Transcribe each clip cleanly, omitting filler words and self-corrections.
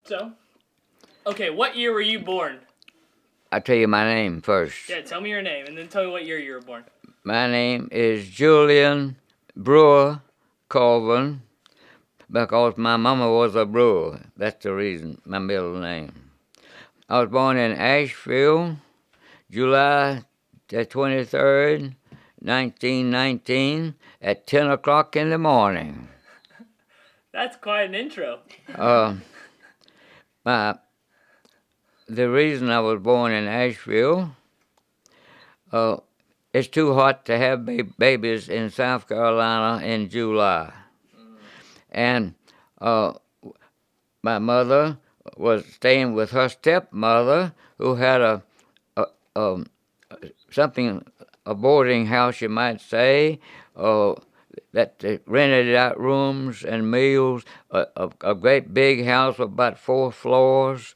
So, okay, what year were you born? I'll tell you my name first. Yeah, tell me your name, and then tell me what year you were born. My name is Julian Brewer Culvern because my mama was a brewer. That's the reason, my middle name. I was born in Asheville, July the 23rd, 1919, at 10 o'clock in the morning. That's quite an intro. Uh, my, the reason I was born in Asheville, it's too hot to have babies in South Carolina in July. And my mother was staying with her stepmother, who had a something, a boarding house, you might say, that they rented out rooms and meals, a great big house of about 4 floors,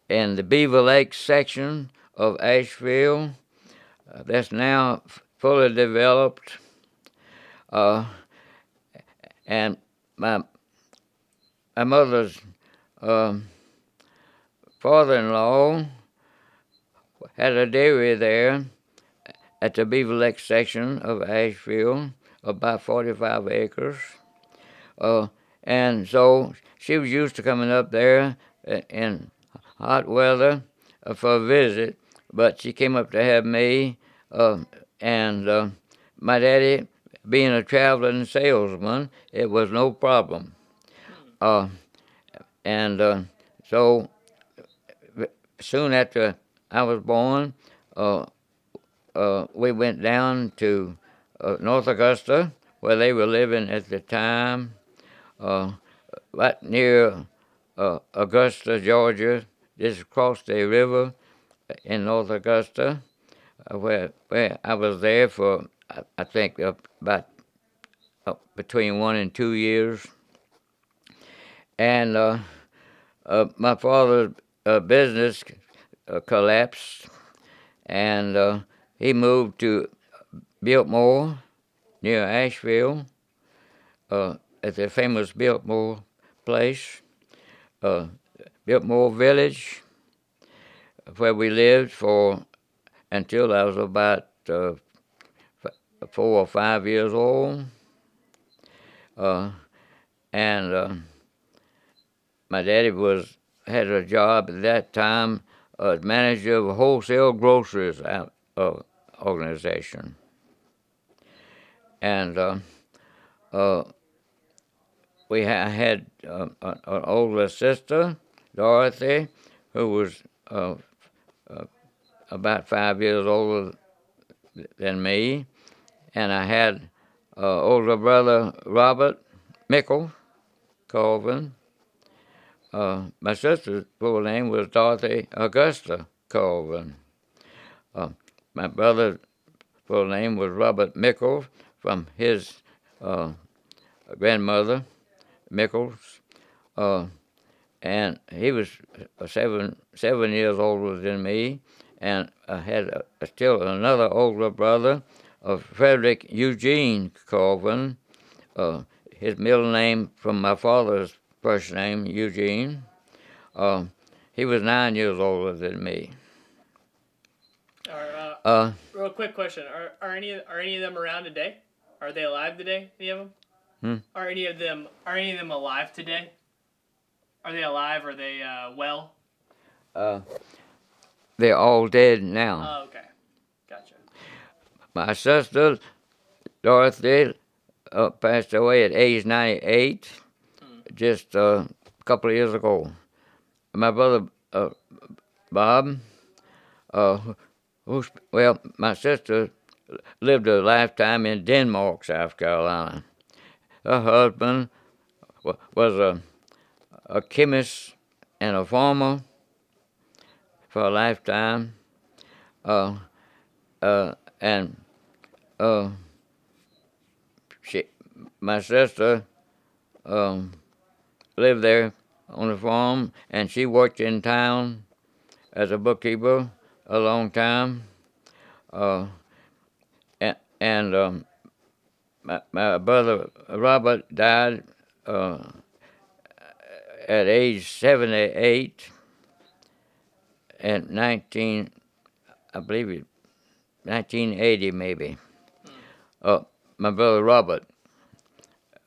in the Beaver Lake section of Asheville. That's now fully developed. And my mother's father-in-law had a dairy there at the Beaver Lake section of Asheville, about 45 acres. And so she was used to coming up there in hot weather for a visit, but she came up to have me, and my daddy, being a traveling salesman, it was no problem. And so soon after I was born, we went down to North Augusta, where they were living at the time, right near Augusta, Georgia, just across the river in North Augusta, where I was there for, I think, about between 1 and 2 years. And my father's business collapsed, and he moved to Biltmore, near Asheville, at the famous Biltmore place, Biltmore Village, where we lived for until I was about 4 or 5 years old. And my daddy had a job at that time as manager of a wholesale groceries organization. And we had an older sister, Dorothy, who was about 5 years older than me, and I had older brother Robert Mickle Colvin. My sister's full name was Dorothy Augusta Colvin. My brother's full name was Robert Mickles, from his grandmother, Mickles, and he was 7 years older than me, and I had still another older brother, Frederick Eugene Culvern, his middle name from my father's first name, Eugene. He was 9 years older than me. Real quick question: Are any of them around today? Are they alive today? Any of them? Are any of them alive today? Are they alive? Are they well? They're all dead now. Oh, okay, gotcha. My sister Dorothy passed away at age 98, just a couple of years ago. My brother Bob, my sister lived a lifetime in Denmark, South Carolina. Her husband was a chemist and a farmer for a lifetime, and my sister lived there on the farm, and she worked in town as a bookkeeper a long time. And my brother Robert died at age 78 and 19, I believe it, 1980 maybe. My brother Robert,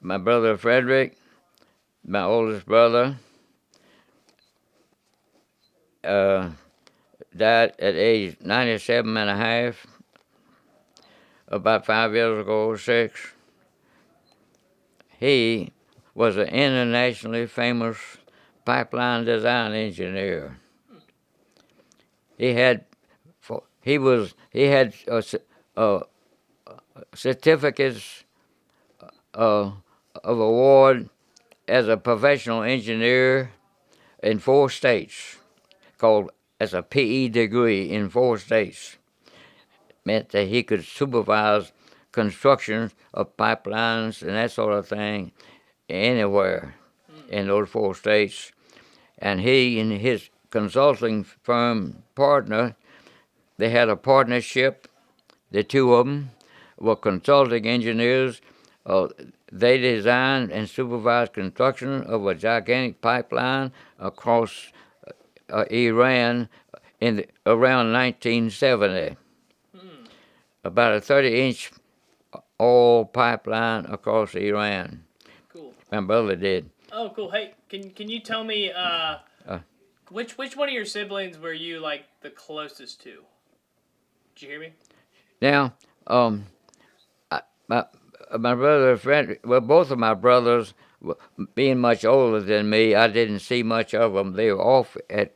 my brother Frederick, my oldest brother, died at age 97 and a half, about 5 years ago, or 6. He was an internationally famous pipeline design engineer. He had certificates of award as a professional engineer in 4 states, called as a PE degree in 4 states. Meant that he could supervise construction of pipelines and that sort of thing anywhere in those 4 states. And he and his consulting firm partner, they had a partnership. The two of them were consulting engineers. They designed and supervised construction of a gigantic pipeline across Iran around 1970. About a 30-inch oil pipeline across Iran. Cool. My brother did. Oh, cool. Hey, can you tell me which one of your siblings were you like the closest to? Did you hear me? Now, my brother Frederick, well, both of my brothers, being much older than me, I didn't see much of them. They were off at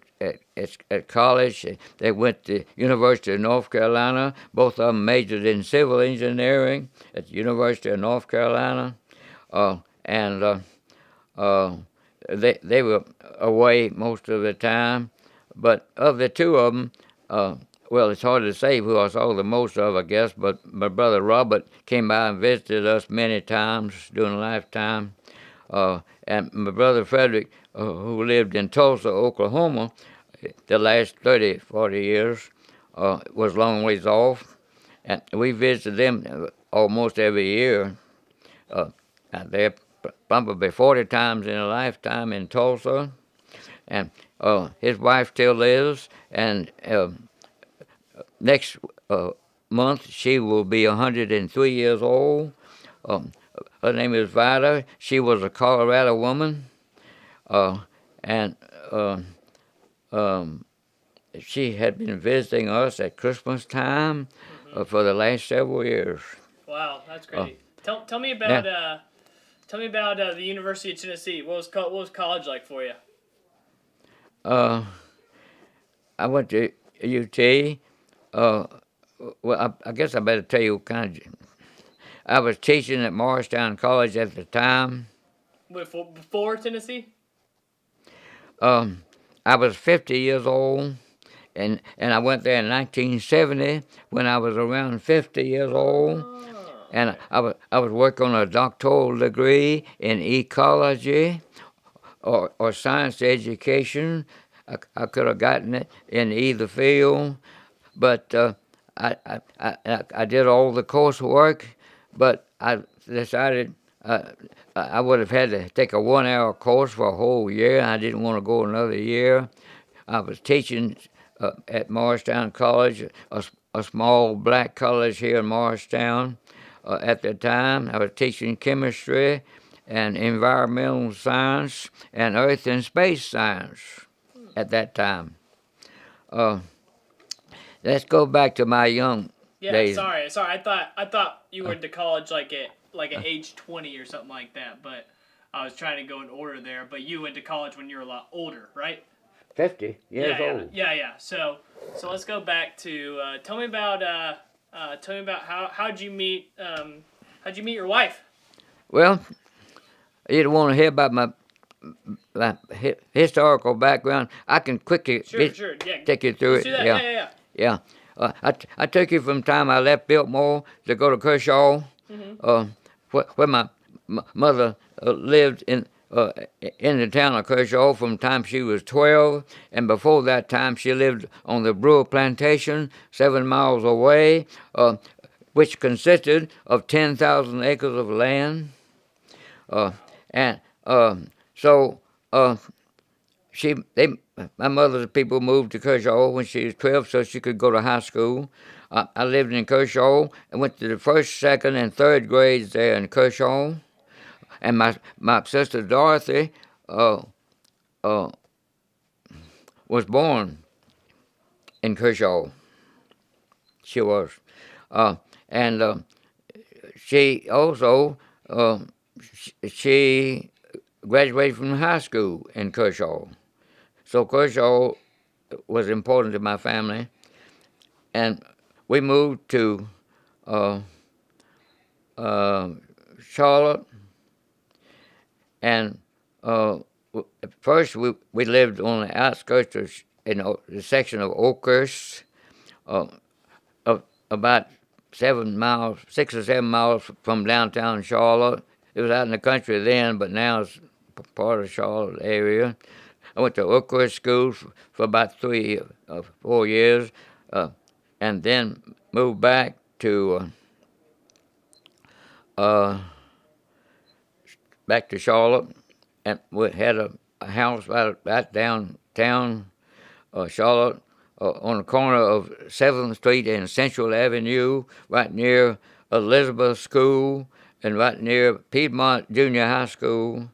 college. They went to University of North Carolina. Both of them majored in civil engineering at the University of North Carolina, and they were away most of the time. But of the two of them, well, it's hard to say who I saw the most of, I guess, but my brother Robert came by and visited us many times during a lifetime. And my brother Frederick, who lived in Tulsa, Oklahoma, the last 30, 40 years, was a long ways off. And we visited them almost every year. They're probably 40 times in a lifetime in Tulsa. And his wife still lives, and next month she will be 103 years old. Her name is Vida. She was a Colorado woman, and she had been visiting us at Christmas time for the last several years. Wow, that's great. Tell me about the University of Tennessee. What was college like for you? I went to UT. Well, I guess I better tell you kind of. I was teaching at Morristown College at the time. Before Tennessee? I was 50 years old, and I went there in 1970 when I was around 50 years old. And I was working on a doctoral degree in ecology or science education. I could have gotten it in either field, but I did all the coursework, but I decided I would have had to take a 1-hour course for a whole year, and I didn't want to go another year. I was teaching at Morristown College, a small black college here in Morristown. At the time, I was teaching chemistry and environmental science and earth and space science at that time. Let's go back to my young days. Sorry. I thought you went to college like at age 20 or something like that, but I was trying to go in order there. But you went to college when you were a lot older, right? 50 years old. Yeah. So let's go back to tell me about how'd you meet your wife? Well, you don't want to hear about my historical background. I can quickly take you through it. Yeah. I took you from the time I left Biltmore to go to Kershaw, where my mother lived in the town of Kershaw from the time she was 12, and before that time she lived on the Brewer Plantation 7 miles away, which consisted of 10,000 acres of land. So uh, my mother's people moved to Kershaw when she was 12 so she could go to high school. I lived in Kershaw and went to the first, second, and third grades there in Kershaw. And my sister Dorothy uh, uh, was born in Kershaw. She was. And she also, she graduated from high school in Kershaw. So Kershaw was important to my family. And we moved to Charlotte, and at first we lived on the outskirts in the section of Oakhurst, about 7 miles, 6 or 7 miles from downtown Charlotte. It was out in the country then, but now it's part of the Charlotte area. I went to Oakhurst School for about 4 years, and then moved back to Charlotte, and we had a house right downtown Charlotte, on the corner of 7th Street and Central Avenue, right near Elizabeth School and right near Piedmont Junior High School.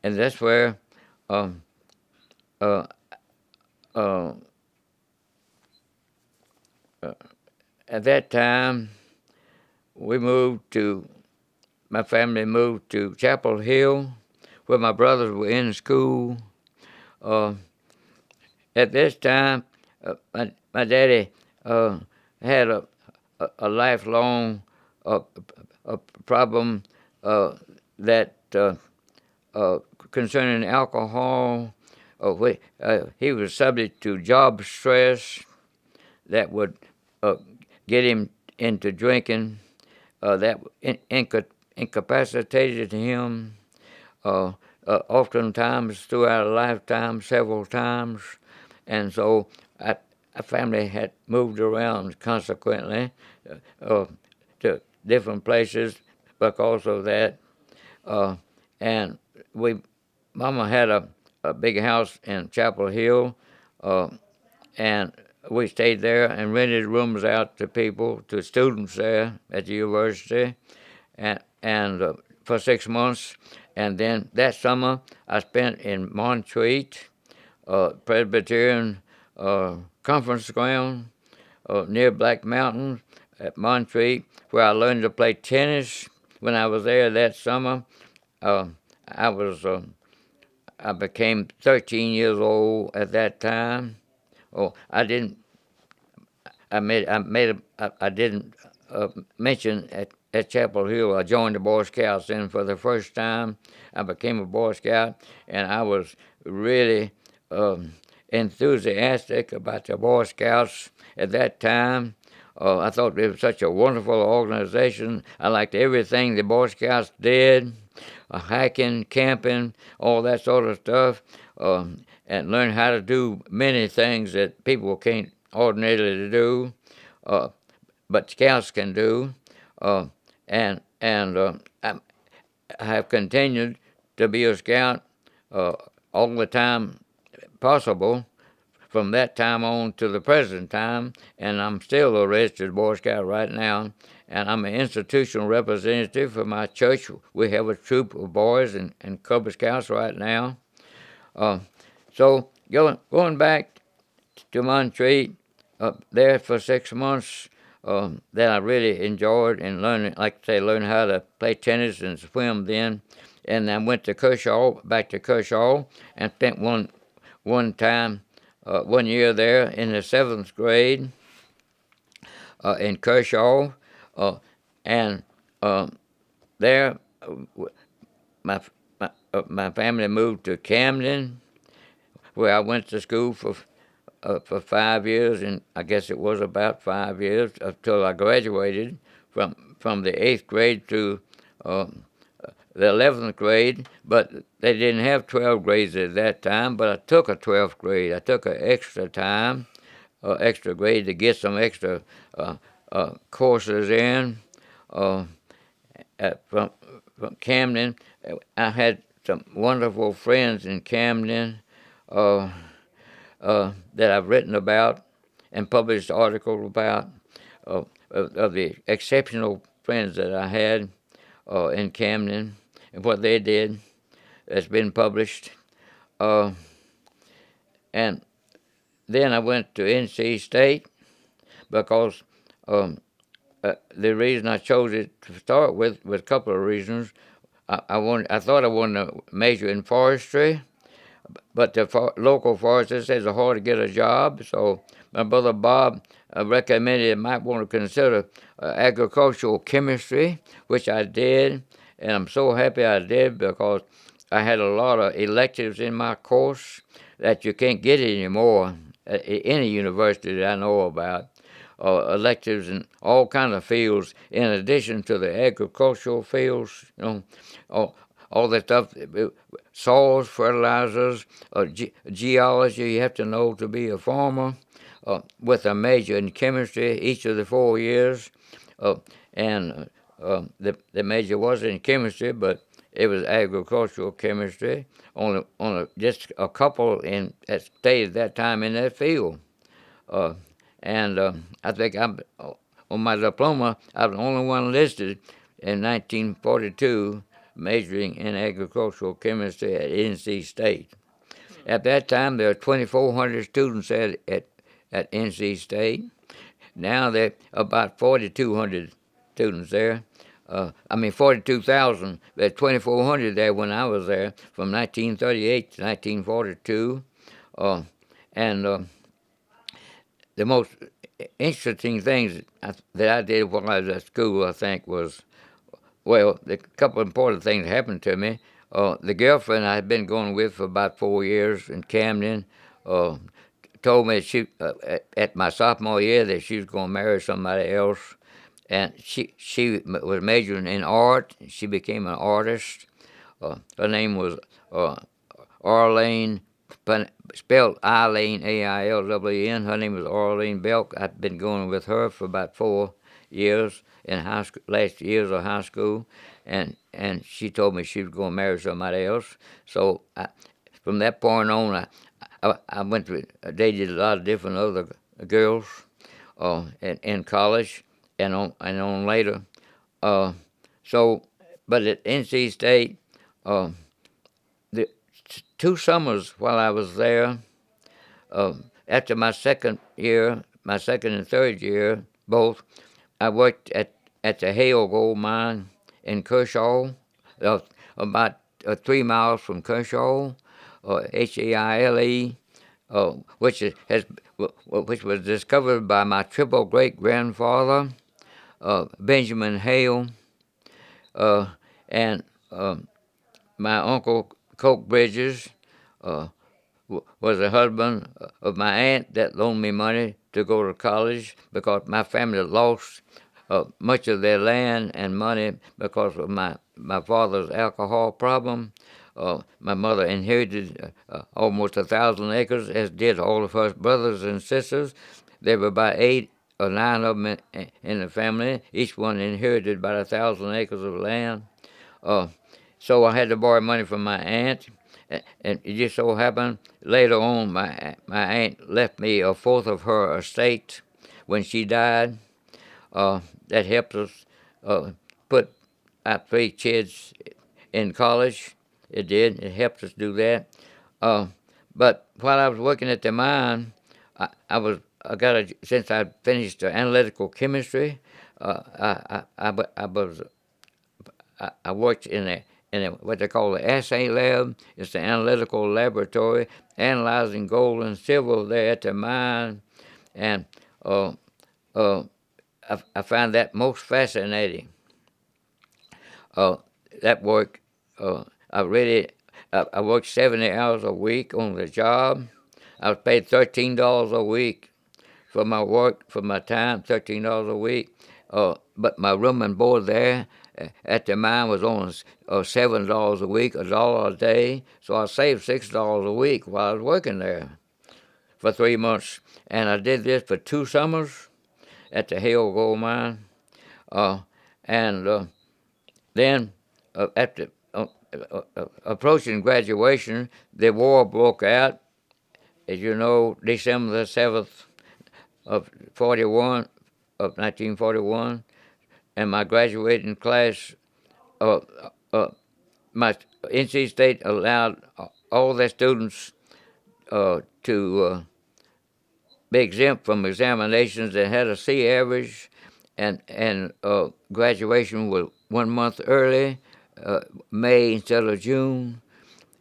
And that's where at that time my family moved to Chapel Hill, where my brothers were in school. At this time, my daddy had a lifelong problem that concerning alcohol. He was subject to job stress that would get him into drinking. That incapacitated him oftentimes throughout a lifetime, several times. And so our family had moved around consequently to different places because of that. And Mama had a big house in Chapel Hill, and we stayed there and rented rooms out to people, to students there at the university, and for 6 months. And then that summer I spent in Montreat, Presbyterian Conference Ground near Black Mountain at Montreat, where I learned to play tennis. When I was there that summer, I became 13 years old at that time. I didn't mention at Chapel Hill. I joined the Boy Scouts then for the first time. I became a Boy Scout, and I was really enthusiastic about the Boy Scouts at that time. I thought it was such a wonderful organization. I liked everything the Boy Scouts did, hiking, camping, all that sort of stuff, and learned how to do many things that people can't ordinarily do, but Scouts can do. And I have continued to be a Scout all the time possible from that time on to the present time, and I'm still a registered Boy Scout right now, and I'm an institutional representative for my church. We have a troop of boys and Cub Scouts right now. So going back to Montreat, there for 6 months, that I really enjoyed and learning how to play tennis and swim then. And I went to back to Kershaw, and spent one year there in the 7th grade in Kershaw, and there my family moved to Camden, where I went to school for 5 years, and I guess it was about 5 years until I graduated from the 8th grade to the 11th grade. But they didn't have 12 grades at that time, but I took a 12th grade. I took an extra time, extra grade to get some extra courses in. From Camden, I had some wonderful friends in Camden uh, that I've written about and published articles about, of the exceptional friends that I had in Camden and what they did that's been published. And then I went to NC State because the reason I chose it to start with was a couple of reasons. I thought I wanted to major in forestry, but the local forester says it's hard to get a job. So my brother Bob recommended I might want to consider agricultural chemistry, which I did, and I'm so happy I did because I had a lot of electives in my course that you can't get anymore at any university that I know about. Electives in all kinds of fields, in addition to the agricultural fields, all that stuff, soils, fertilizers, geology you have to know to be a farmer, with a major in chemistry each of the 4 years. And the major was in chemistry, but it was agricultural chemistry. Only just a couple that stayed at that time in that field. And I think on my diploma, I was the only one listed in 1942 majoring in agricultural chemistry at NC State. At that time, there were 2,400 students at NC State. Now there are about 4,200 students there. 42,000. There's 2,400 there when I was there, from 1938 to 1942. And the most interesting things that I did while I was at school, I think, was, well, a couple of important things happened to me. The girlfriend I had been going with for about 4 years in Camden told me she at my sophomore year that she was going to marry somebody else, and she was majoring in art. She became an artist. Her name was Arlene, spelled Eileen, Ailwen. Her name was Arlene Belk. I've been going with her for about 4 years in high school, last years of high school, and she told me she was going to marry somebody else. So from that point on, I went to dated a lot of different other girls in college and on later. But at NC State, the 2 summers while I was there, after my second and third year, both, I worked at the Hale Gold Mine in Kershaw, about 3 miles from Kershaw, Haile, which was discovered by my triple great grandfather, Benjamin Hale, and my uncle Coke Bridges was the husband of my aunt that loaned me money to go to college because my family lost much of their land and money because of my father's alcohol problem. My mother inherited almost 1,000 acres, as did all of her brothers and sisters. There were about 8 or 9 of them in the family. Each one inherited about 1,000 acres of land. So I had to borrow money from my aunt, and it just so happened later on my aunt left me a fourth of her estate when she died. That helped us put our 3 kids in college. It did. It helped us do that. But while I was working at the mine, since I finished analytical chemistry, I worked in a what they call the assay lab. It's the analytical laboratory, analyzing gold and silver there at the mine, and I find that most fascinating. That work, I worked 70 hours a week on the job. I was paid $13 a week for my work, for my time, $13 a week. But my room and board there at the mine was only $7 a week, $1 a day. So I saved $6 a week while I was working there for 3 months. And I did this for 2 summers at the Hale Gold Mine. Then after approaching graduation, the war broke out. As you know, December the 7th of 1941, and my graduating class, uh, my NC State allowed all their students to be exempt from examinations that had a C average, and graduation was 1 month early, May instead of June,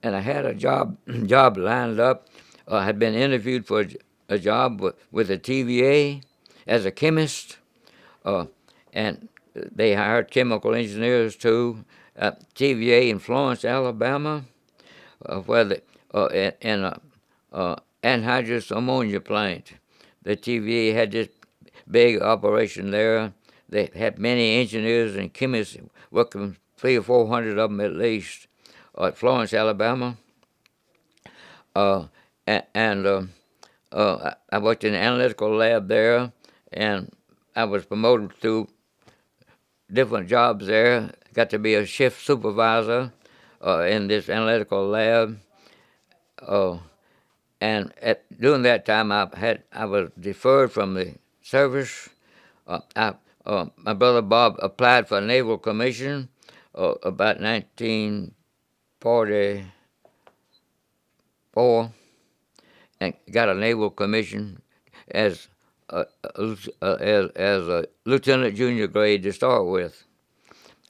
and I had a job lined up. I had been interviewed for a job with the TVA as a chemist, and they hired chemical engineers too. TVA in Florence, Alabama, where the in a anhydrous ammonia plant. The TVA had this big operation there. They had many engineers and chemists working, 300 or 400 of them at least, at Florence, Alabama. And I worked in the analytical lab there, and I was promoted through different jobs there. Got to be a shift supervisor in this analytical lab. And during that time, I was deferred from the service. My brother Bob applied for a naval commission about 1944 and got a naval commission as a lieutenant junior grade to start with.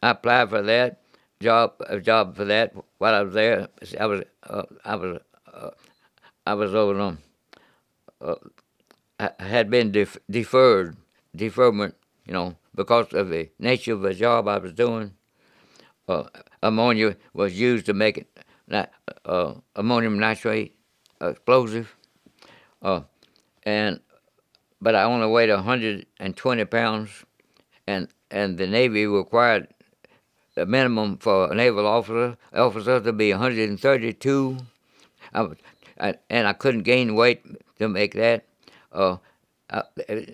I applied for that job for that while I was there. I was over on. I had been deferment, because of the nature of the job I was doing. Ammonia was used to make it ammonium nitrate explosive, but I only weighed 120 pounds, and the Navy required the minimum for a naval officer to be 132. And I couldn't gain weight to make that.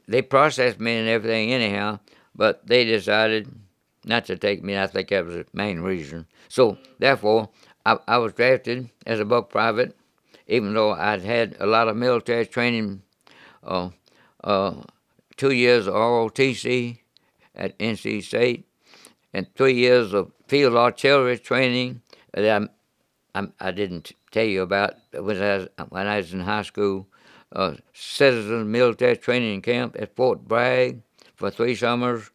They processed me and everything anyhow, but they decided not to take me. I think that was the main reason. So therefore, I was drafted as a buck private, even though I'd had a lot of military training, 2 years of ROTC at NC State, and 3 years of field artillery training that I didn't tell you about when I was in high school. Citizen military training camp at Fort Bragg for 3 summers.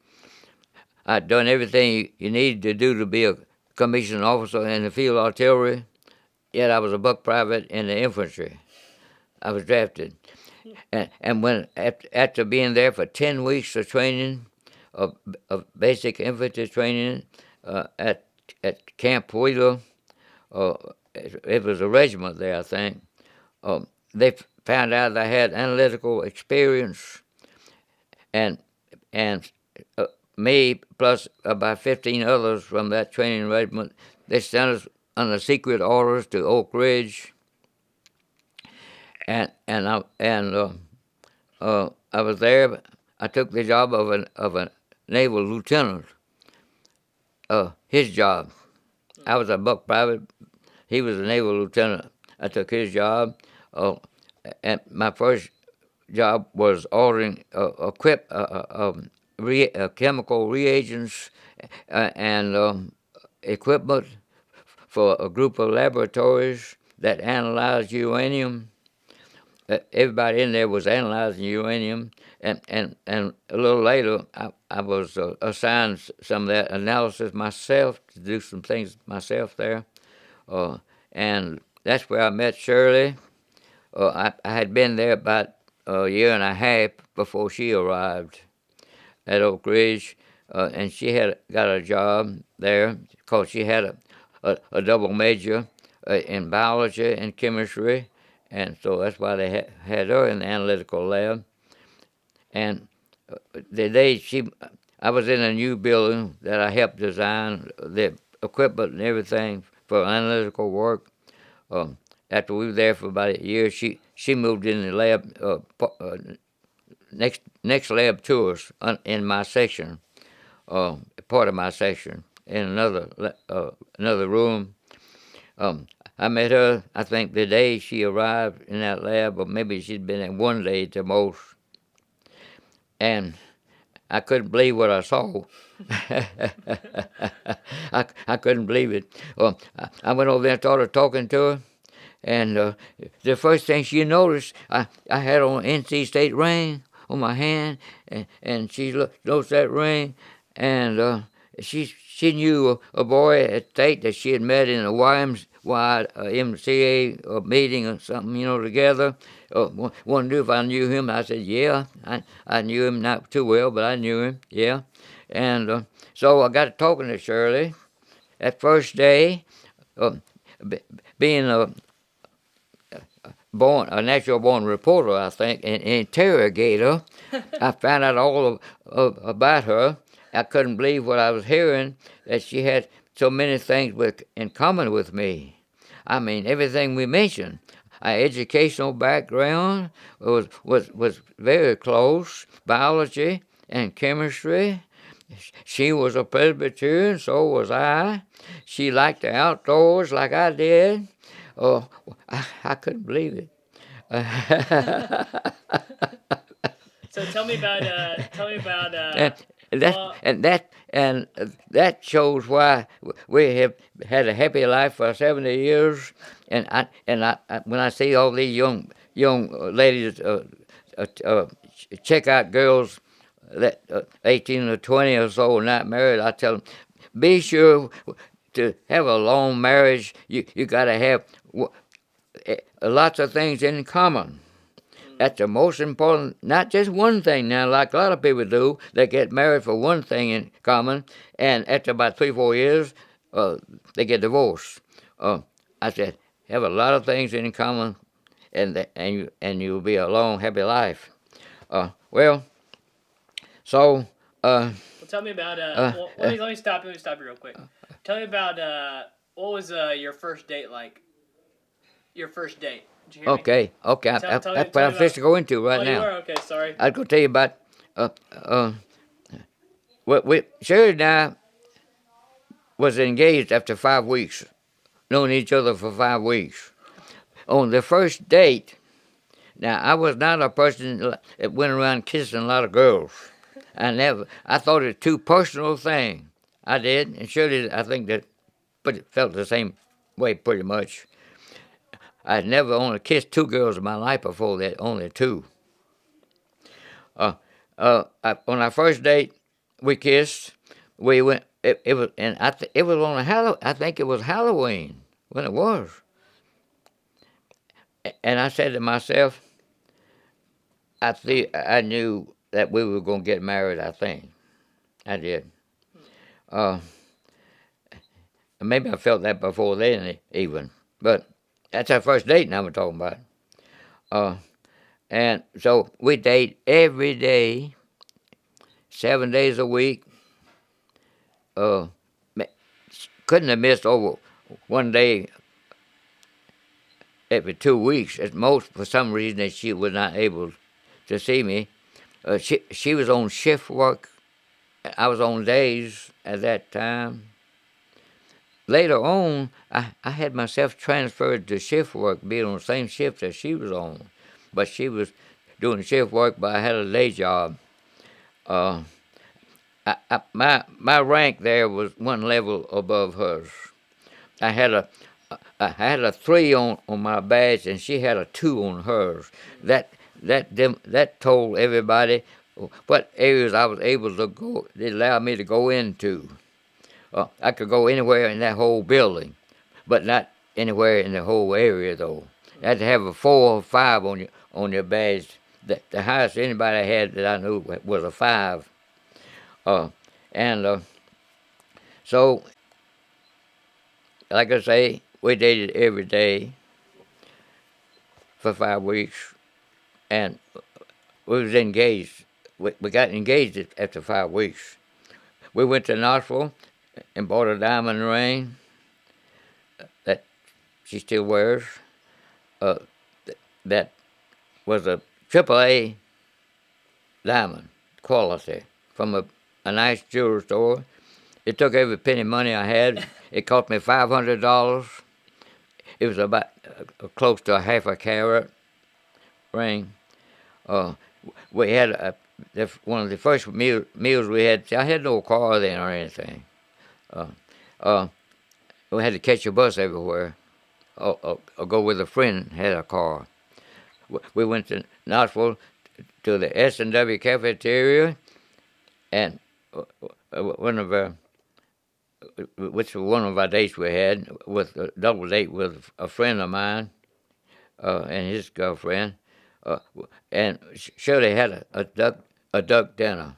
I'd done everything you needed to do to be a commissioned officer in the field artillery, yet I was a buck private in the infantry. I was drafted. And when after being there for 10 weeks of training, of basic infantry training at Camp Wheeler, it was a regiment there, I think. They found out I had analytical experience, and me plus about 15 others from that training regiment. They sent us under secret orders to Oak Ridge, and I was there. I took the job of a naval lieutenant. His job. I was a buck private. He was a naval lieutenant. I took his job, and my first job was ordering chemical reagents and equipment for a group of laboratories that analyzed uranium. Everybody in there was analyzing uranium, and a little later I was assigned some of that analysis myself, to do some things myself there. And that's where I met Shirley. I had been there about a year and a half before she arrived at Oak Ridge, and she had got a job there because she had a double major in biology and chemistry, and so that's why they had her in the analytical lab. And the day I was in a new building that I helped design, the equipment and everything for analytical work. After we were there for about a year, she moved in the lab, next lab to us in my section, part of my section, in another room. I met her, I think, the day she arrived in that lab, or maybe she'd been there one day at the most. And I couldn't believe what I saw. I couldn't believe it. I went over there and started talking to her, and the first thing she noticed, I had on an NC State ring on my hand, and she noticed that ring, and she knew a boy at State that she had met in a YMCA meeting or something, together. One knew if I knew him. I said, yeah, I knew him, not too well, but I knew him, yeah. And so I got to talking to Shirley. That first day, being a natural born reporter, I think, an interrogator, I found out all about her. I couldn't believe what I was hearing, that she had so many things in common with me. I mean, everything we mentioned. Our educational background was very close. Biology and chemistry. She was a Presbyterian, so was I. She liked the outdoors like I did. Oh, I couldn't believe it. So tell me about and that shows why we have had a happy life for 70 years. And I when I see all these young ladies check out girls that 18 or 20 or so not married, I tell them, be sure to have a long marriage. You got to have lots of things in common. That's the most important, not just one thing now, like a lot of people do. They get married for one thing in common, and after about 3-4 years, they get divorced. I said, have a lot of things in common, and you'll be a long, happy life. So. Tell me about. Let me stop you real quick. Tell me about what was your first date like? Your first date. Did you hear me? Okay. That's what I'm supposed to go into right now. You are? Okay, sorry. I'll go tell you about. Sherry and I was engaged after 5 weeks, knowing each other for 5 weeks. On the first date, now I was not a person that went around kissing a lot of girls. I thought it was too personal a thing. I did, and Shirley, I think felt the same way pretty much. I'd never only kissed 2 girls in my life before that, only 2. On our first date, we kissed. We went. It was, and it was on I think it was Halloween when it was. And I said to myself, I knew that we were going to get married. I think I did. Maybe I felt that before then even, but. That's our first date now we're talking about. And so we date every day, 7 days a week. Couldn't have missed over one day every 2 weeks at most. For some reason that she was not able to see me. She was on shift work. I was on days at that time. Later on, I had myself transferred to shift work, being on the same shift that she was on. But she was doing shift work, but I had a day job. My rank there was one level above hers. I had a 3 on my badge, and she had a 2 on hers. That told everybody what areas I was able to go. It allowed me to go into. I could go anywhere in that whole building, but not anywhere in the whole area, though. You had to have a 4 or 5 on your badge. The highest anybody had that I knew was a 5. So, like I say, we dated every day for 5 weeks, and we was engaged. We got engaged after 5 weeks. We went to Knoxville and bought a diamond ring that she still wears. That was a AAA diamond quality from a nice jewelry store. It took every penny money I had. It cost me $500. It was about close to a half a carat ring. Uh, we had one of the first meals we had. I had no car then or anything. Uh, uh, we had to catch a bus everywhere, or go with a friend had a car. We went to Knoxville to the S&W cafeteria, and one of our, which was one of our dates we had, with a double date with a friend of mine and his girlfriend, uh, and Shirley had a duck dinner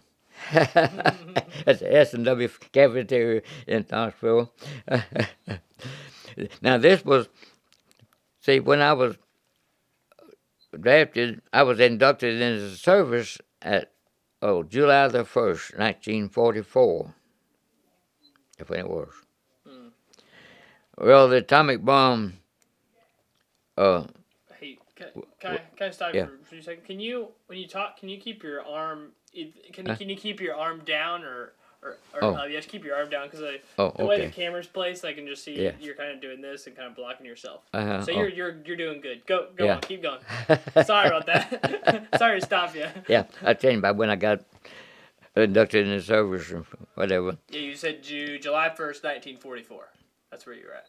at the S&W cafeteria in Knoxville. Now this was, see, when I was drafted, I was inducted into the service at July the 1st, 1944. If it was. Well, the atomic bomb. Hey, can I stop you for a second? Can you, when you talk, can you keep your arm? Can you keep your arm down, or you have to keep your arm down because the way the camera's placed, I can just see you're kind of doing this and kind of blocking yourself. So you're doing good. Go on, keep going. Sorry about that. Sorry to stop you. Yeah, I tell you about when I got inducted in the service or whatever. Yeah, you said July 1st, 1944. That's where you were at.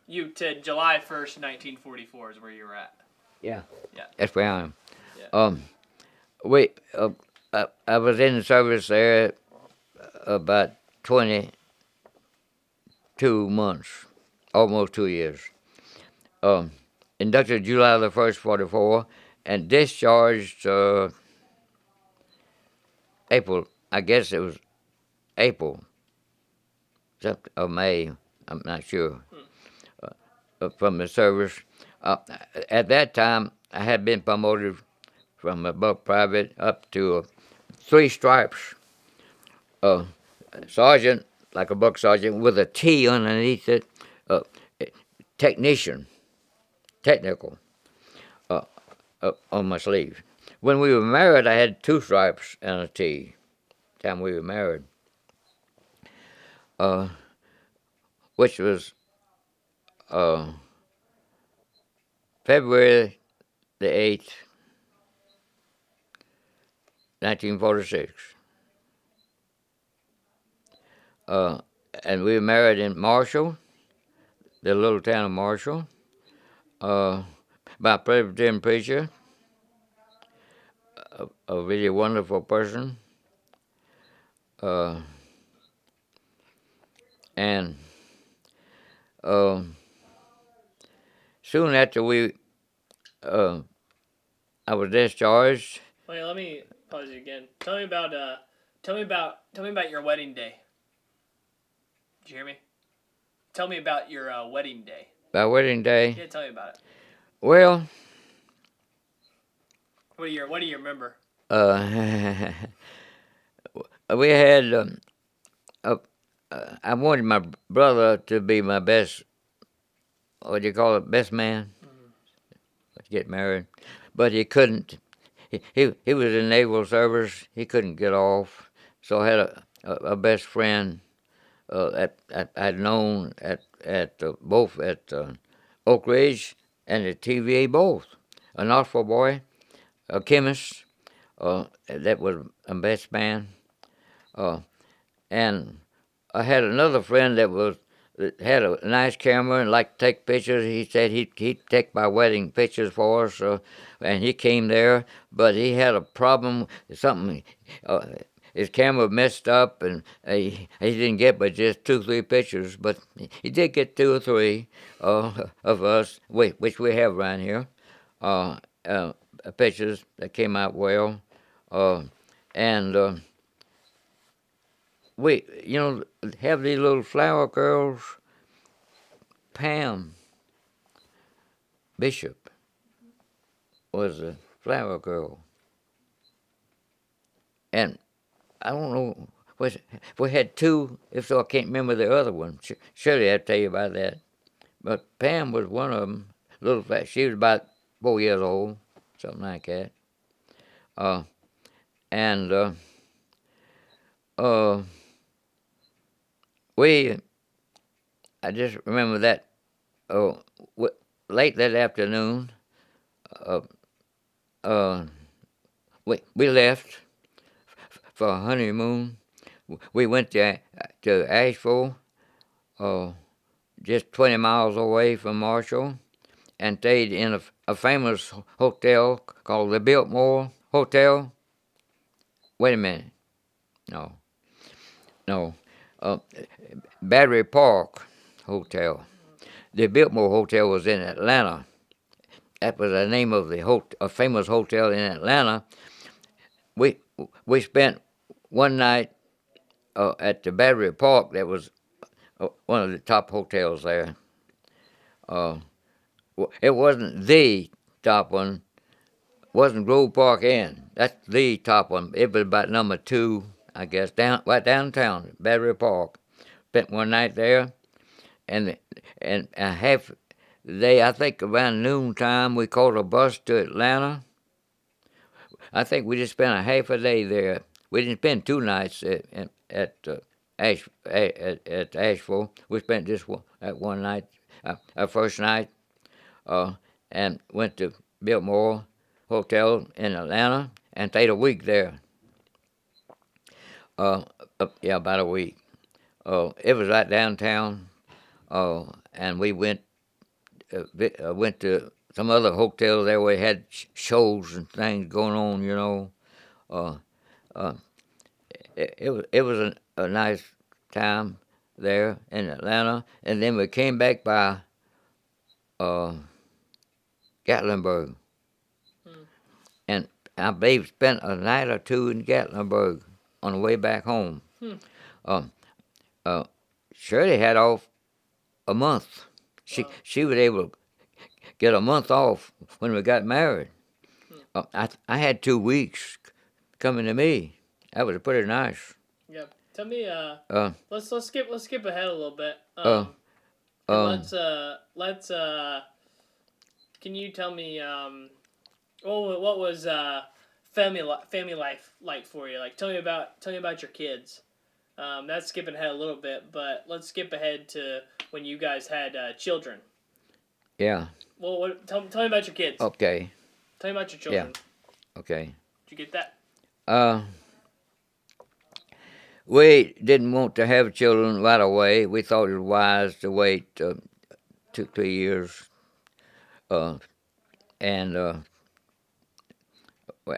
You said July 1st, 1944 is where you were at. Yeah. Yeah. That's where I am. Yeah. I was in the service there about 22 months, almost 2 years. Inducted July the 1st, 44, and discharged April. I guess it was April or May. I'm not sure. From the service. At that time, I had been promoted from above private up to 3 stripes. Sergeant, like a buck sergeant, with a T underneath it. Technician, technical, on my sleeve. When we were married, I had 2 stripes and a T. Time we were married, which was February the 8th, 1946. And we were married in Marshall, the little town of Marshall, by a Presbyterian preacher, a really wonderful person. And soon after I was discharged. Wait, let me pause you again. Tell me about your wedding day. Did you hear me? Tell me about your wedding day. My wedding day? Yeah, tell me about it. Well, what do you remember? We had. I wanted my brother to be my best. What do you call it? Best man. To get married, but he couldn't. He was in naval service. He couldn't get off, so I had a best friend I'd known at both at Oak Ridge and at TVA both. A Knoxville boy, a chemist, that was a best man, and I had another friend that had a nice camera and liked to take pictures. He said he'd take my wedding pictures for us, and he came there, but he had a problem, something. His camera messed up, and he didn't get but just 2-3 pictures, but he did get 2 or 3 of us, which we have around here, pictures that came out well, and we, have these little flower girls. Pam Bishop was a flower girl, and I don't know. We had 2, if so, I can't remember the other one. Surely I'll tell you about that. But Pam was one of them. Little fat. She was about 4 years old, something like that. And I just remember that late that afternoon, uh, uh, we left for a honeymoon. We went to Asheville, just 20 miles away from Marshall, and stayed in a famous hotel called the Biltmore Hotel. Wait a minute. No, no. Uh, Battery Park Hotel. The Biltmore Hotel was in Atlanta. That was the name of a famous hotel in Atlanta. We we spent one night at the Battery Park. That was one of the top hotels there. Uh, it wasn't the top one. Wasn't Grove Park Inn. That's the top one. It was about number 2, I guess, right downtown, Battery Park. Spent one night there, and a half day, I think around noontime, we caught a bus to Atlanta. I think we just spent a half a day there. We didn't spend 2 nights at Asheville. We spent just that one night, our first night, and went to Biltmore Hotel in Atlanta and stayed a week there. Yeah, about a week. It was right downtown, and we went to some other hotels there where we had shows and things going on. Uh, uh, it was a nice time there in Atlanta, and then we came back by Gatlinburg, and I believe spent a night or 2 in Gatlinburg on the way back home. Shirley had off a month. She was able to get a month off when we got married. I had 2 weeks coming to me. That was pretty nice. Yeah. Tell me. Let's skip ahead a little bit. Let's. Can you tell me? What was family life like for you? Like, tell me about your kids. That's skipping ahead a little bit, but let's skip ahead to when you guys had children. Yeah. Well, tell me about your kids. Okay. Tell me about your children. Yeah. Okay. Did you get that? We didn't want to have children right away. We thought it was wise to wait 2-3 years.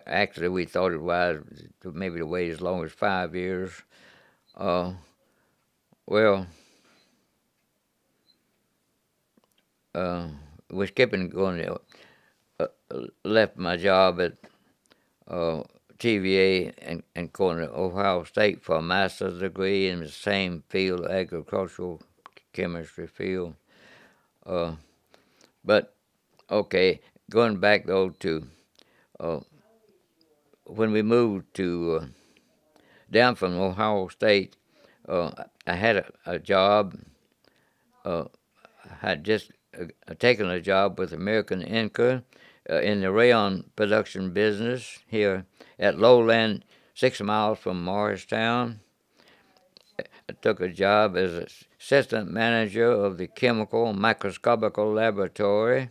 Actually, we thought it wise maybe to wait as long as 5 years. We're skipping going to left my job at TVA and going to Ohio State for a master's degree in the same field, agricultural chemistry field. But okay, going back though to when we moved to down from Ohio State, I had a job. I had just taken a job with American Inca in the rayon production business here at Lowland, 6 miles from Morristown. I took a job as assistant manager of the chemical and microscopical laboratory,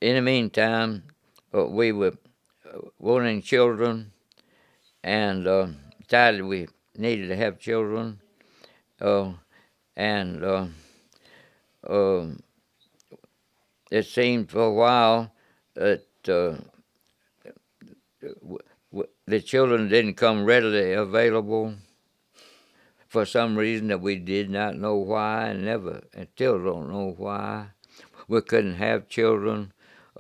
in the meantime, we were wanting children and decided we needed to have children, and it seemed for a while that the children didn't come readily available for some reason that we did not know why, and still don't know why. We couldn't have children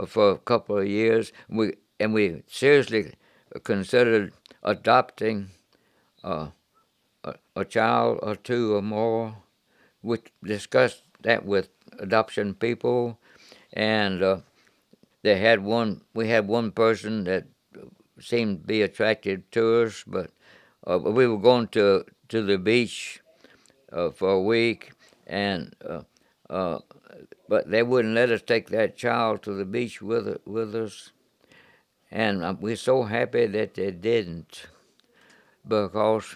for a couple of years. We seriously considered adopting a child or 2 or more. We discussed that with adoption people, and we had one person that seemed to be attracted to us, but we were going to the beach for a week, and but they wouldn't let us take that child to the beach with us, and we're so happy that they didn't, because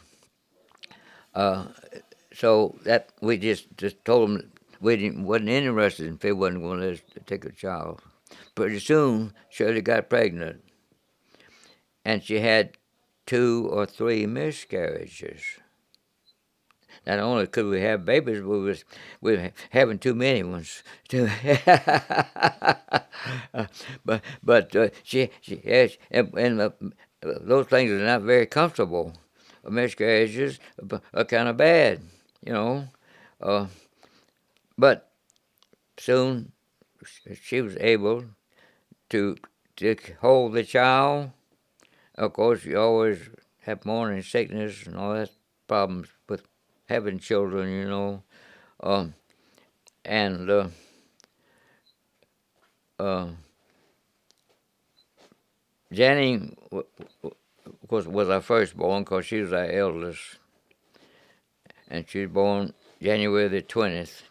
So that we just told them wasn't interested if they wasn't going to let us take a child. Pretty soon, Shirley got pregnant, and she had 2 or 3 miscarriages. Not only could we have babies, we were having too many ones. But she has, and those things are not very comfortable. Miscarriages are kind of bad, you know. But soon she was able to hold the child. Of course, you always have morning sickness and all that problems with having children, you know. And Jenny, of course, was our firstborn because she was our eldest. And she was born January the 20th.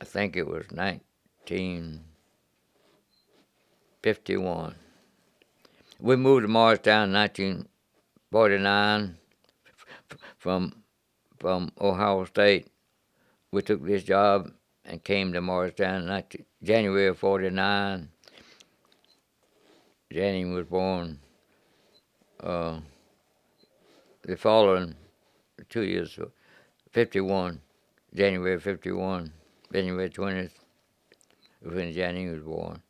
I think it was 1951. We moved to Morristown in 1949 from Ohio State. We took this job and came to Morristown in January of 49. Jenny was born the following 2 years, 51, January 51, January 20th, when Jenny was born.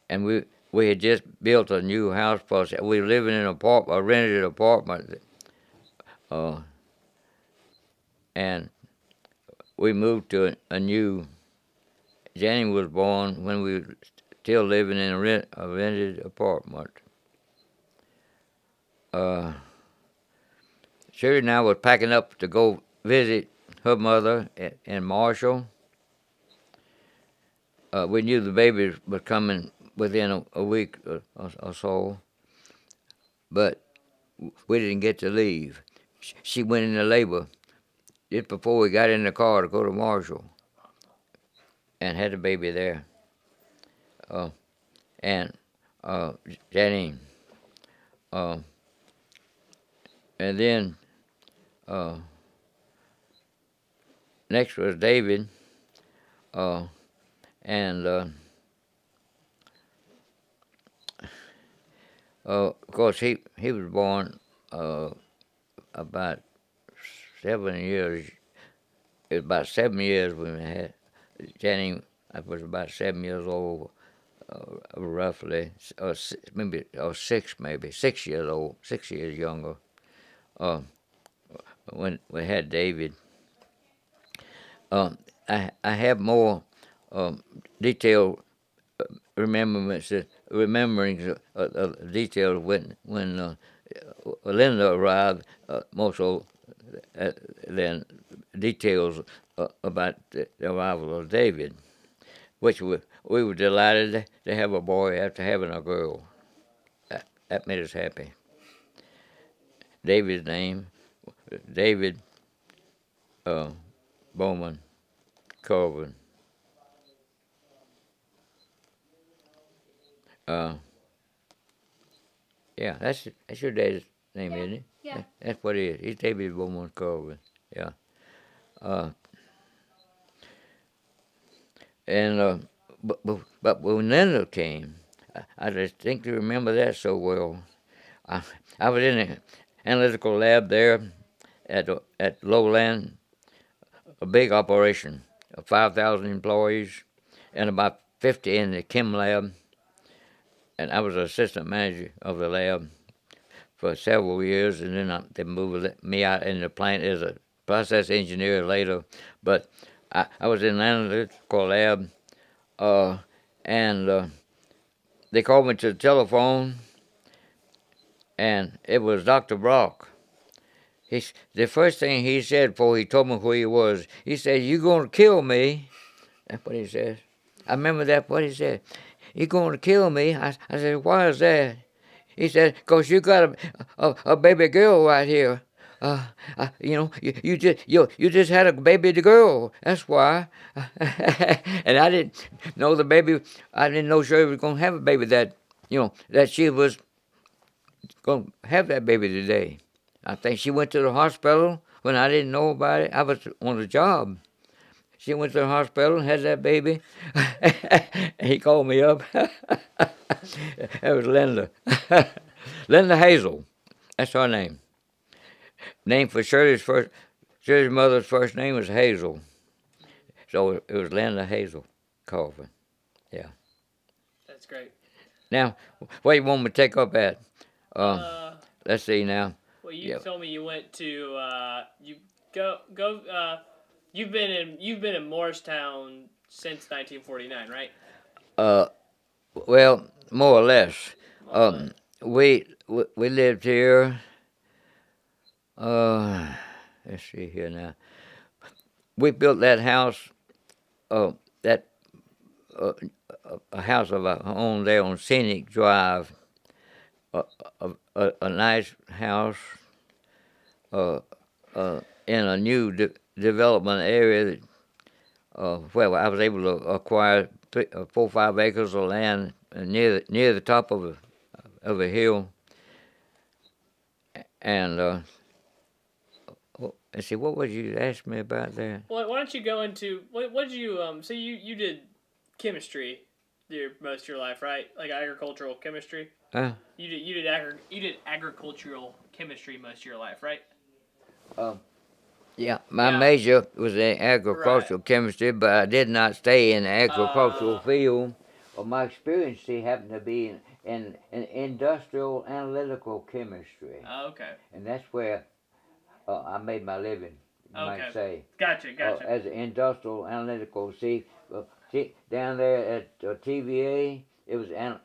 And we had just built a new house for us. We were living in a rented apartment, and we moved to a new. Jenny was born when we were still living in a rented apartment. Sherry and I was packing up to go visit her mother in Marshall. We knew the baby was coming within a week or so, but we didn't get to leave. She went into labor just before we got in the car to go to Marshall, and had the baby there. And Jenny, and then next was David, and of course he was born about 7 years. It was about 7 years when we had Jenny. I was about 7 years old, roughly, or 6 years old, 6 years younger. When we had David, I have more detailed rememberings of details when Linda arrived, more so than details about the arrival of David, which we were delighted to have a boy after having a girl. That made us happy. David's name, David Bowman Culvern. Yeah, that's your dad's name, isn't it? Yeah. That's what he is. He's David Bowman Culvern. Yeah. And but when Linda came, I distinctly remember that so well. I was in the analytical lab there at Lowland, a big operation of 5,000 employees and about 50 in the chem lab. And I was assistant manager of the lab for several years, and then they moved me out in the plant as a process engineer later. But I was in the analytical lab, and they called me to the telephone, and it was Dr. Brock. The first thing he said before he told me who he was, he said, "You going to kill me?" That's what he said. I remember that, what he said. "You're going to kill me?" I said, "Why is that?" He said, "'Cause you got a baby girl right here. You just had a baby girl. That's why." And I didn't know the baby. I didn't know Shirley was going to have a baby that she was going to have that baby today. I think she went to the hospital when I didn't know about it. I was on the job. She went to the hospital and had that baby. He called me up. That was Linda. Linda Hazel. That's her name. Name for Shirley's mother's first name was Hazel. So it was Linda Hazel Culvern. Yeah. That's great. Now, what do you want me to take up at? Let's see now. Well, you told me you went to you go. You've been in Morristown since 1949, right? Well, more or less. We lived here. Let's see here now. We built that house. That a house of our own there on Scenic Drive. A nice house. In a new development area. Well, I was able to acquire 4 or 5 acres of land near the top of a hill. And let's see, what would you ask me about there? Well, why don't you go into what did you so you did chemistry most of your life, right? Like agricultural chemistry. You did agricultural chemistry most of your life, right? Yeah, my major was in agricultural chemistry, but I did not stay in the agricultural field. Well, my experience happened to be in industrial analytical chemistry. Okay. And that's where I made my living, you might say. Gotcha. As an industrial analytical, see down there at TVA, it was an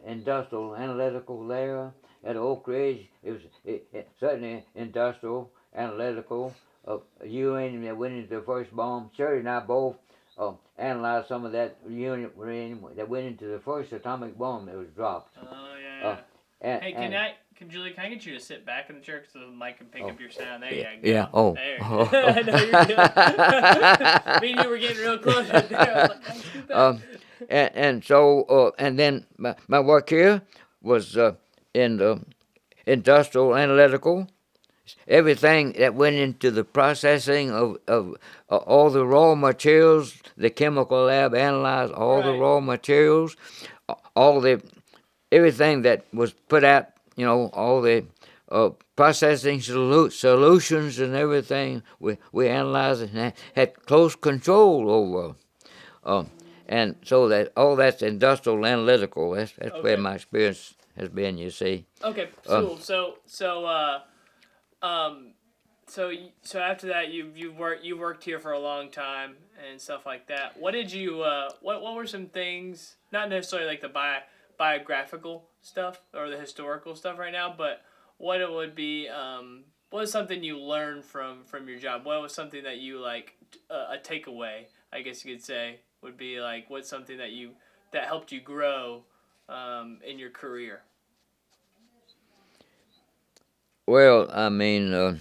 industrial analytical there. At Oak Ridge, it was certainly industrial analytical. Uranium that went into the first bomb. Shirley and I both analyzed some of that uranium that went into the first atomic bomb that was dropped. Oh yeah. Hey, Julie, can I get you to sit back in the chair so the mic can pick up your sound? There you go. Yeah. Oh. There you go. No, you're good. Me and you were getting real close right there. I was like, hey, scoot back. And so and then my work here was in the industrial analytical. Everything that went into the processing of all the raw materials, the chemical lab analyzed all the raw materials, everything that was put out, all the processing solutions and everything, we analyzed and had close control over. And so that all that's industrial analytical. That's where my experience has been, you see. Okay, cool. So after that, you worked here for a long time and stuff like that. What did you what were some things, not necessarily like the biographical stuff or the historical stuff right now, but what it would be what was something you learned from your job? What was something that you like a takeaway, I guess you could say, would be like what's something that helped you grow in your career? Well, I mean,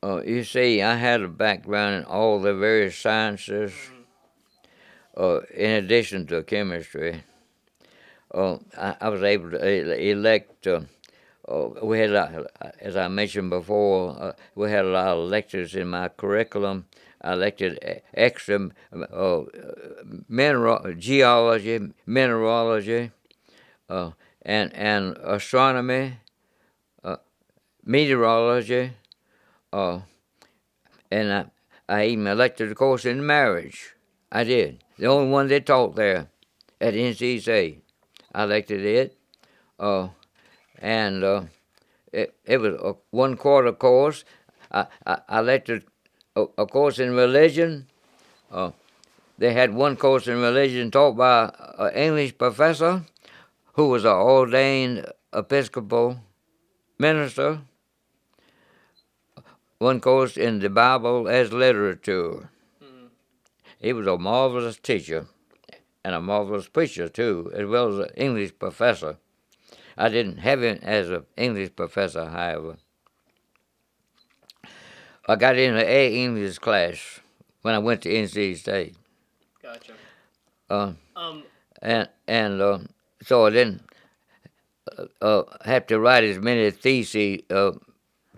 you see, I had a background in all the various sciences, in addition to chemistry. I was able to elect. We had, as I mentioned before, we had a lot of lectures in my curriculum. I elected extra geology, mineralogy, and astronomy. Meteorology, and I even elected a course in marriage. I did. The only one they taught there at NCSA. I elected it, and it was a 1/4 course. I elected a course in religion. They had one course in religion taught by an English professor who was an ordained Episcopal minister. One course in the Bible as literature. He was a marvelous teacher and a marvelous preacher, too, as well as an English professor. I didn't have him as an English professor, however. I got in an English class when I went to NC State. Gotcha. So I didn't have to write as many theses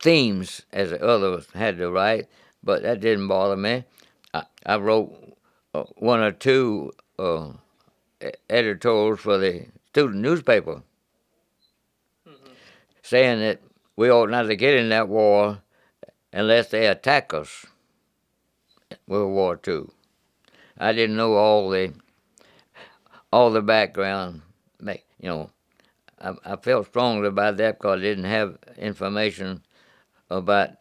themes as the others had to write, but that didn't bother me. I wrote one or two editorials for the student newspaper saying that we ought not to get in that war unless they attack us. World War II. I didn't know all the background. I felt strongly about that because I didn't have information about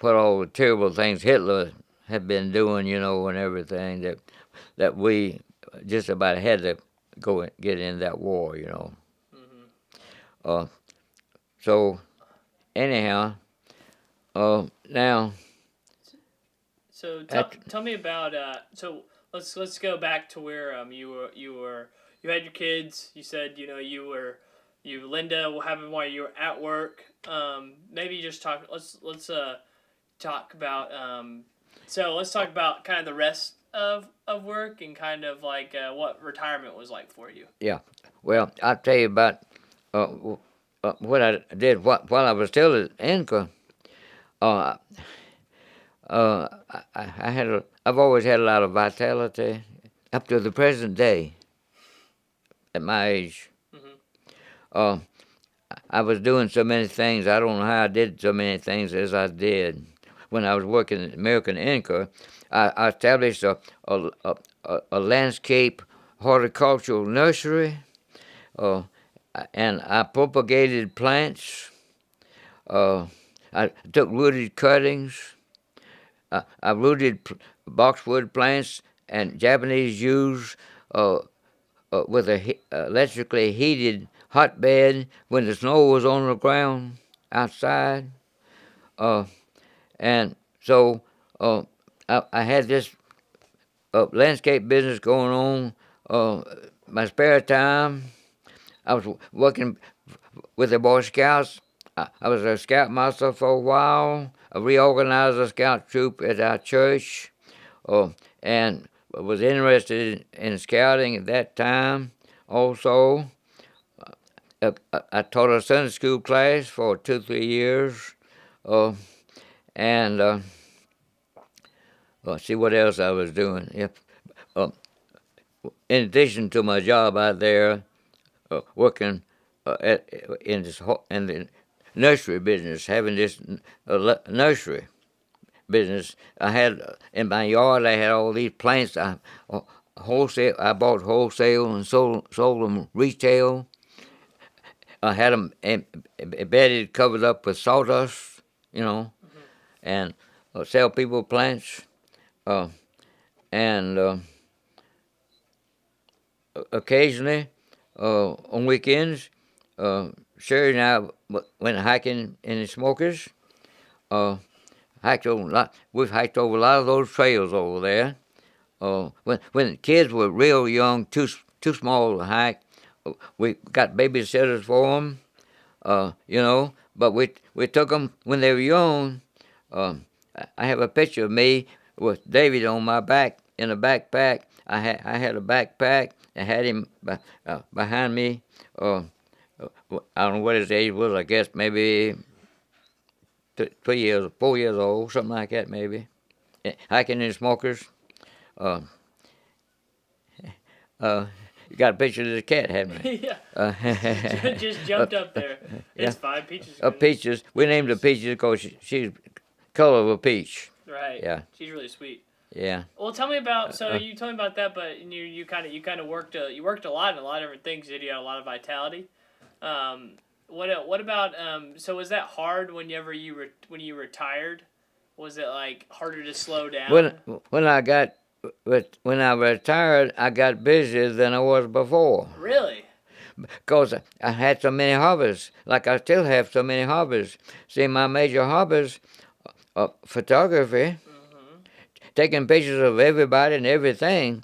what all the terrible things Hitler had been doing, and everything that we just about had to go and get in that war, So anyhow, now. So tell me about so let's go back to where you had your kids. You said Linda will have them while you were at work. Maybe just talk. Let's talk about let's talk about kind of the rest of work and kind of like what retirement was like for you. Yeah, well, I'll tell you about what I did while I was still at Anchor. I've always had a lot of vitality up to the present day. At my age, I was doing so many things. I don't know how I did so many things as I did. When I was working at American Anchor, I established a landscape horticultural nursery, and I propagated plants. I took rooted cuttings. I rooted boxwood plants and Japanese yews with a electrically heated hotbed when the snow was on the ground outside. And so I had this landscape business going on. My spare time, I was working with the Boy Scouts. I was a scoutmaster for a while. I reorganized a scout troop at our church, and was interested in scouting at that time. Also, I taught a Sunday school class for 2-3 years, and see what else I was doing. In addition to my job out there, working in the nursery business, having this nursery business. I had in my yard. I had all these plants. I bought wholesale and sold them retail. I had them embedded, covered up with sawdust, and sell people plants. And occasionally, on weekends, Sherry and I went hiking in the Smokies. We've hiked over a lot of those trails over there. When the kids were real young, too small to hike, we got babysitters for them, But we took them when they were young. I have a picture of me with David on my back in a backpack. I had a backpack. I had him behind me. I don't know what his age was. I guess maybe 4 years old, something like that, maybe. Hiking in Smokers. You got a picture of the cat, haven't you? Yeah. Just jumped up there. It's fine. Peaches. Peaches. We named her Peaches because she's color of a peach. Right. Yeah. She's really sweet. Yeah. Well, tell me about. So you told me about that, but you kind of worked a lot in a lot of different things. You had a lot of vitality. What about so was that hard whenever when you retired? Was it like harder to slow down? When I retired, I got busier than I was before. Really? Because I had so many hobbies, like I still have so many hobbies. See, my major hobbies are photography, taking pictures of everybody and everything.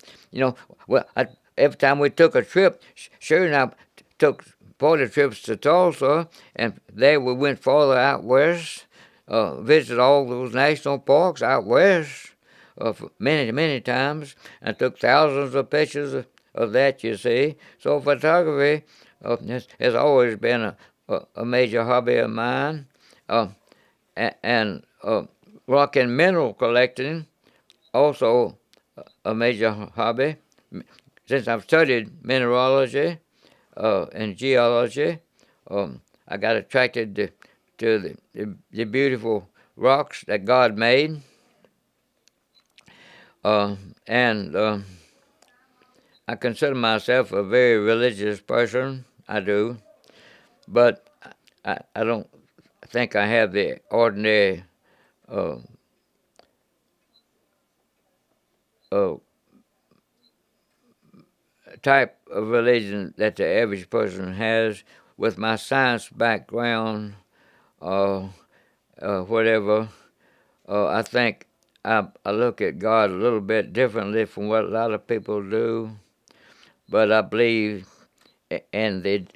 Every time we took a trip, sure enough, took 40 trips to Tulsa, and there we went farther out west, visited all those national parks out west many, many times, and took thousands of pictures of that, you see. So photography has always been a major hobby of mine. and rock and mineral collecting, also a major hobby. Since I've studied mineralogy and geology, I got attracted to the beautiful rocks that God made, and I consider myself a very religious person. I do, but I don't think I have the ordinary uh, uh, type of religion that the average person has. With my science background, uh, whatever, I think I look at God a little bit differently from what a lot of people do. But I believe in the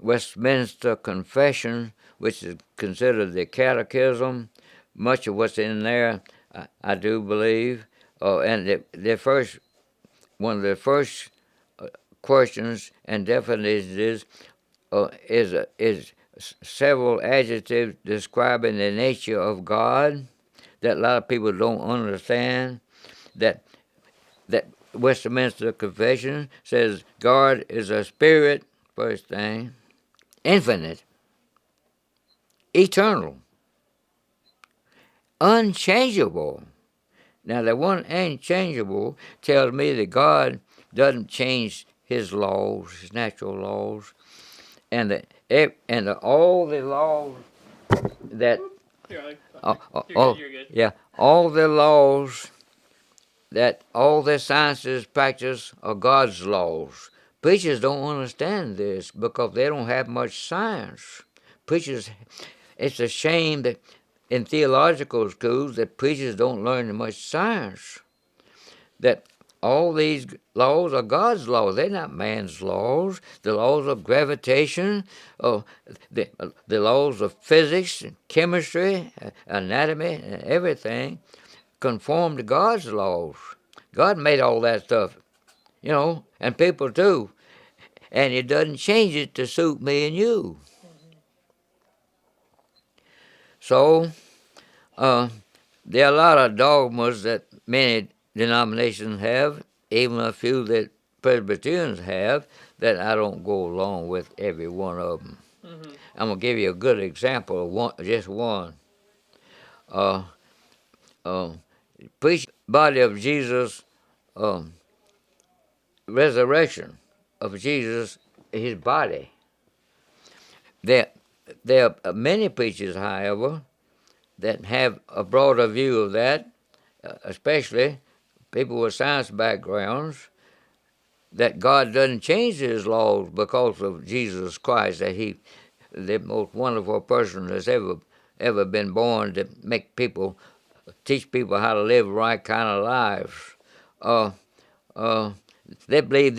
Westminster Confession, which is considered the Catechism. Much of what's in there, I do believe. And the first one of the first questions and definitions is several adjectives describing the nature of God that a lot of people don't understand. That Westminster Confession says God is a spirit, first thing, infinite, eternal, unchangeable. Now, the one unchangeable tells me that God doesn't change his laws, his natural laws, and all the laws that You're good. yeah, all the laws that all the sciences practice are God's laws. Preachers don't understand this because they don't have much science. Preachers, it's a shame that in theological schools that preachers don't learn much science. That all these laws are God's laws. They're not man's laws. The laws of gravitation, the laws of physics, chemistry, anatomy, and everything conform to God's laws. God made all that stuff, and people too. And He doesn't change it to suit me and you. So, there are a lot of dogmas that many denominations have, even a few that Presbyterians have, that I don't go along with every one of them. Mm-hmm. I'm going to give you a good example of just one. Preach body of Jesus, resurrection of Jesus, his body. There are many preachers, however, that have a broader view of that, especially people with science backgrounds, that God doesn't change his laws because of Jesus Christ, that he, the most wonderful person that's ever been born to teach people how to live right kind of lives. They believe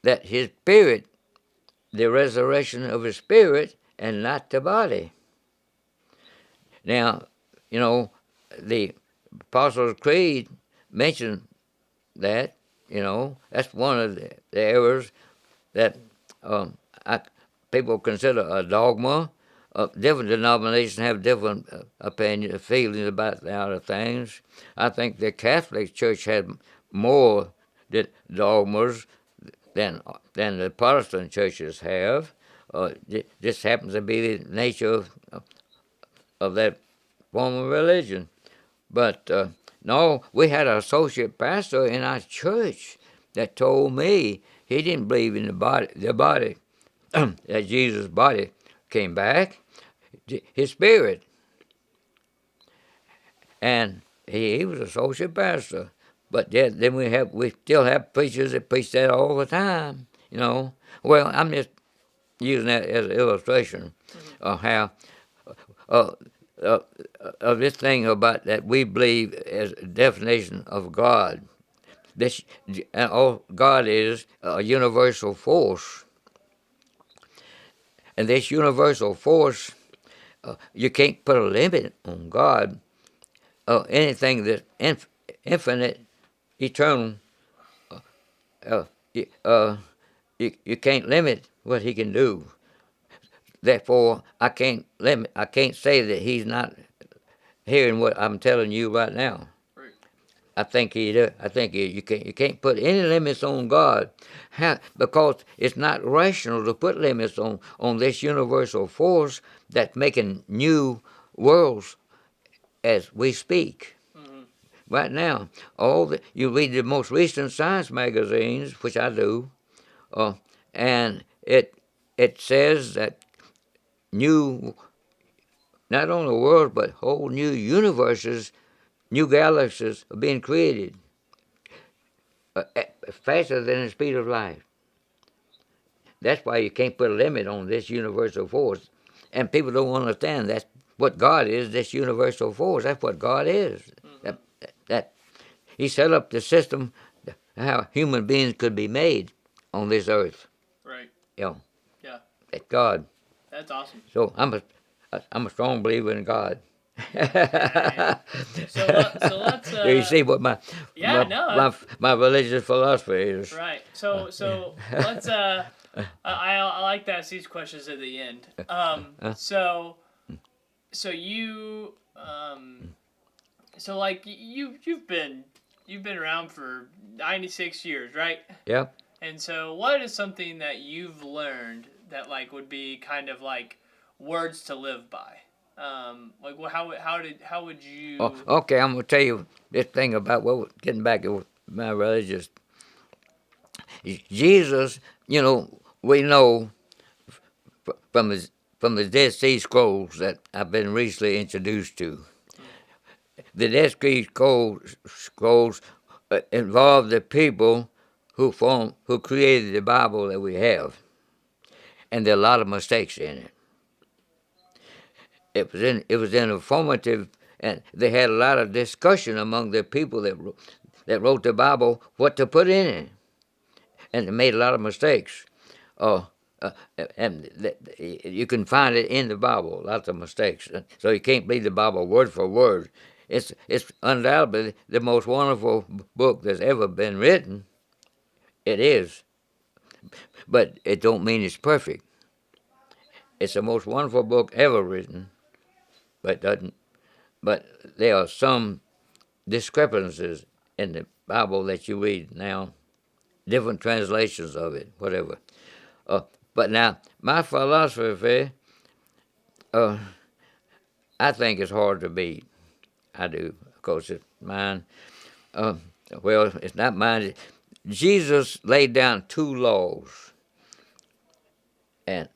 that his spirit, the resurrection of his spirit, and not the body. Now, the Apostles' Creed mentioned that. That's one of the errors that people consider a dogma. Different denominations have different opinions, feelings about the other things. I think the Catholic Church had more dogmas than the Protestant churches have. This happens to be the nature of that form of religion. But no, we had an associate pastor in our church that told me he didn't believe in the body, that Jesus' body came back, his spirit. And he was an associate pastor. But then we still have preachers that preach that all the time. Well, I'm just using that as an illustration of how of this thing about that we believe as a definition of God. God is a universal force, and this universal force, you can't put a limit on God. Anything that's infinite, eternal, you can't limit what He can do. Therefore, I can't say that he's not hearing what I'm telling you right now. Right. I think he does. I think you can't put any limits on God, because it's not rational to put limits on this universal force that's making new worlds as we speak. Mm-hmm. Right now, you read the most recent science magazines, which I do, and it says that new, not only worlds but whole new universes, new galaxies are being created faster than the speed of light. That's why you can't put a limit on this universal force, and people don't understand that's what God is. This universal force, that's what God is. Mm-hmm. That He set up the system how human beings could be made on this earth. Right. You know, Yeah. that's God. That's awesome. So I'm a strong believer in God. Yeah. So let's. You see what Yeah. No. my religious philosophy is. Right. So let's. I like to ask these questions at the end. So you so like you've been around for 96 years, right? Yeah. And so what is something that you've learned that like would be kind of like words to live by? Like how would you? Oh, okay, I'm gonna tell you this thing about getting back to my religious. Jesus, we know from the Dead Sea Scrolls that I've been recently introduced to. The Dead Sea Scrolls involve the people who created the Bible that we have, and there are a lot of mistakes in it. It was informative, and they had a lot of discussion among the people that wrote the Bible what to put in it, and they made a lot of mistakes. And you can find it in the Bible, lots of mistakes. So you can't believe the Bible word for word. It's undoubtedly the most wonderful book that's ever been written. It is, but it don't mean it's perfect. It's the most wonderful book ever written, but doesn't. But there are some discrepancies in the Bible that you read now, different translations of it, whatever. But now, my philosophy, I think it's hard to beat. I do. Of course, it's mine. Well, it's not mine. Jesus laid down 2 laws, and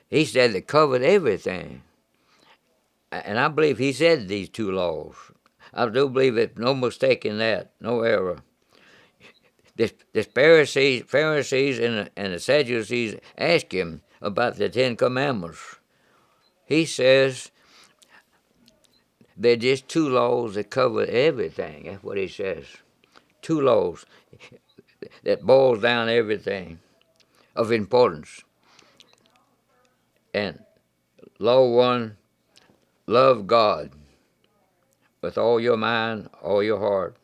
he said it covered everything. And I believe he said these 2 laws. I do believe it, no mistake in that, no error. The Pharisees and the Sadducees asked him about the 10 Commandments. He says they're just 2 laws that cover everything. That's what he says. 2 laws that boils down everything of importance. And law 1, love God with all your mind, all your heart,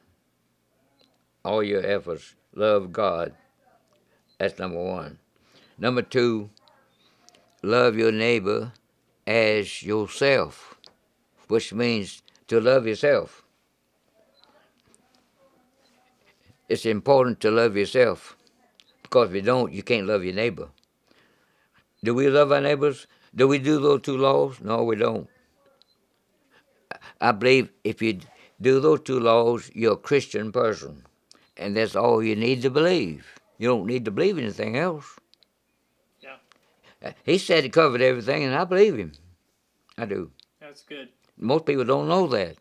all your efforts. Love God. That's number 1. Number 2, love your neighbor as yourself, which means to love yourself. It's important to love yourself, because if you don't, you can't love your neighbor. Do we love our neighbors? Do we do those 2 laws? No, we don't. I believe if you do those 2 laws, you're a Christian person, and that's all you need to believe. You don't need to believe anything else. Yeah. He said he covered everything, and I believe him. I do. That's good. Most people don't know that.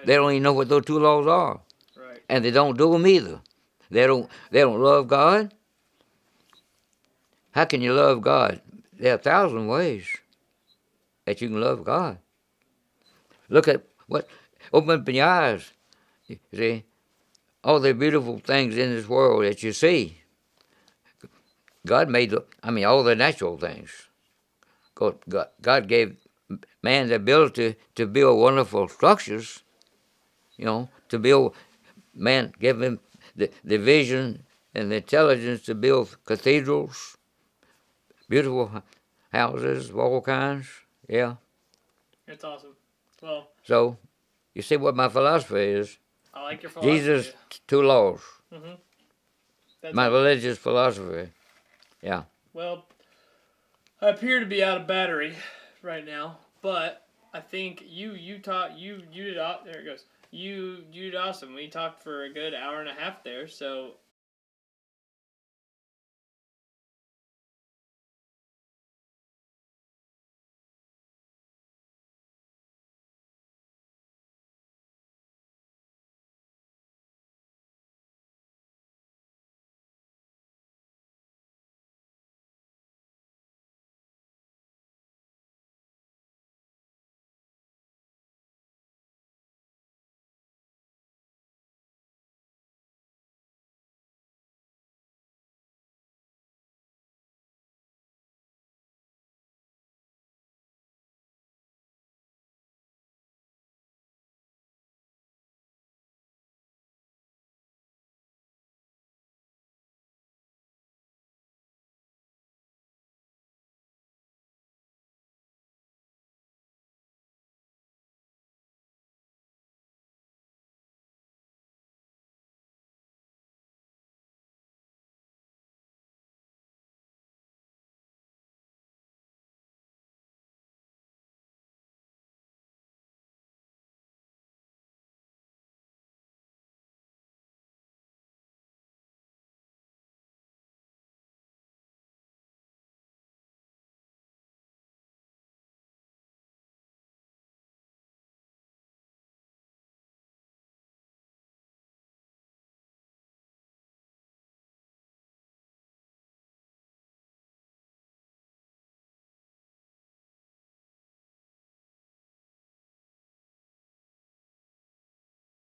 They don't even know what those 2 laws are. Right. And they don't do them either. They don't love God. How can you love God? There are 1,000 ways that you can love God. Look at open up your eyes. You see, all the beautiful things in this world that you see. God made all the natural things. God gave man the ability to build wonderful structures. To build, man gave him the vision and the intelligence to build cathedrals, beautiful houses of all kinds. Yeah. That's awesome. Well, So, you see what my philosophy is. I like your philosophy. Jesus, 2 laws. That's My awesome. religious philosophy. Yeah. Well, I appear to be out of battery right now, but I think you did there it goes. You did awesome. We talked for a good hour and a half there, so